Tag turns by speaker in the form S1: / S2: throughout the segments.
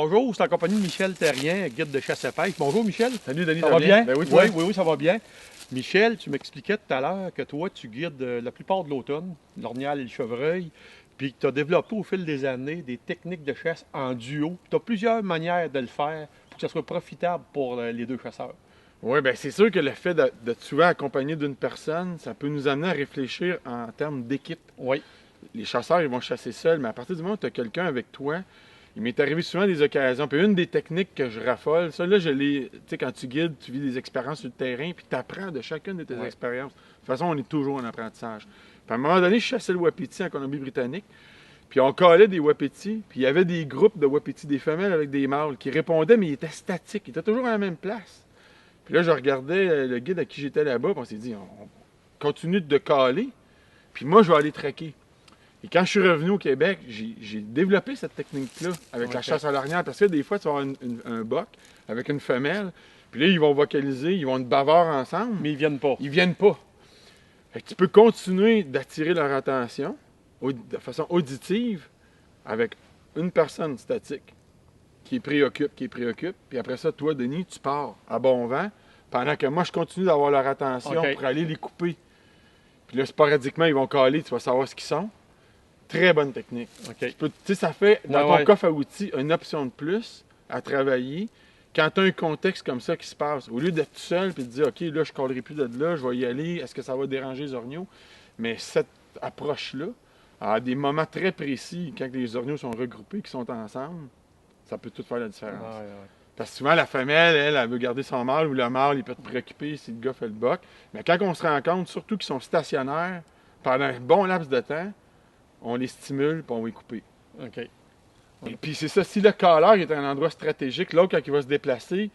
S1: Bonjour, c'est en compagnie de Michel Terrien, guide de chasse à pêche. Bonjour Michel.
S2: Salut Denis,
S1: Ça va bien?
S2: Ben oui, toi?
S1: Oui, ça va bien. Michel, tu m'expliquais tout à l'heure que toi, tu guides la plupart de l'automne, l'orgnal et le chevreuil, puis que tu as développé au fil des années des techniques de chasse en duo. Tu as plusieurs manières de le faire pour que ça soit profitable pour les deux chasseurs.
S2: Oui, bien c'est sûr que le fait d'être souvent accompagné d'une personne, ça peut nous amener à réfléchir en termes d'équipe.
S1: Oui.
S2: Les chasseurs, ils vont chasser seuls, mais à partir du moment où tu as quelqu'un avec toi, il m'est arrivé souvent des occasions. Puis une des techniques que je raffole, ça là, je l'ai. Tu sais, quand tu guides, tu vis des expériences sur le terrain, puis tu apprends de chacune de tes expériences. De toute façon, on est toujours en apprentissage. Puis à un moment donné, je chassais le wapiti en Colombie-Britannique, puis on collait des wapitis, puis il y avait des groupes de wapitis, des femelles avec des mâles, qui répondaient, mais ils étaient statiques, ils étaient toujours à la même place. Puis là, je regardais le guide à qui j'étais là-bas, puis on s'est dit, on continue de caler, puis moi, je vais aller traquer. Et quand je suis revenu au Québec, j'ai développé cette technique-là avec la chasse à l'orignal, parce que des fois, tu vas avoir un boc avec une femelle, puis là, ils vont vocaliser, ils vont être bavards ensemble.
S1: Mais ils viennent pas.
S2: Ils viennent pas. Fait que tu peux continuer d'attirer leur attention de façon auditive avec une personne statique qui préoccupe, puis après ça, toi, Denis, tu pars à bon vent, pendant que moi, je continue d'avoir leur attention pour aller les couper. Puis là, sporadiquement, ils vont caler, tu vas savoir ce qu'ils sont. Très bonne technique. Tu sais, ça fait, dans ton coffre à outils, une option de plus à travailler quand tu as un contexte comme ça qui se passe. Au lieu d'être tout seul et de dire, OK, là, je ne collerai plus de là, je vais y aller, est-ce que ça va déranger les orignaux? Mais cette approche-là, à des moments très précis, quand les orignaux sont regroupés, qui sont ensemble, ça peut tout faire la différence. Parce que souvent, la femelle, elle veut garder son mâle, ou le mâle, il peut te préoccuper si le gars fait le boc. Mais quand on se rend compte, surtout qu'ils sont stationnaires, pendant un bon laps de temps, on les stimule, puis on va les couper.
S1: OK.
S2: Et puis c'est ça, si le caleur est à un endroit stratégique, l'autre, quand il va se déplacer,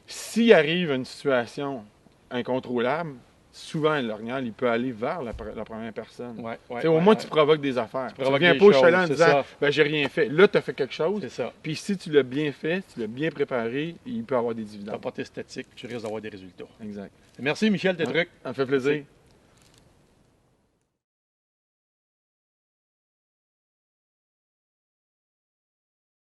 S2: s'il arrive une situation incontrôlable, souvent, l'orignal, il peut aller vers la première personne. Au moins, tu provoques des affaires. Tu reviens pas au chalet en disant, ben j'ai rien fait. Là, tu as fait quelque chose.
S1: C'est ça.
S2: Puis si tu l'as bien fait, tu l'as bien préparé, il peut avoir des dividendes.
S1: Tu n'as pas tes statiques, tu risques d'avoir des résultats.
S2: Exact.
S1: Merci Michel, tes trucs.
S2: Ça me fait plaisir.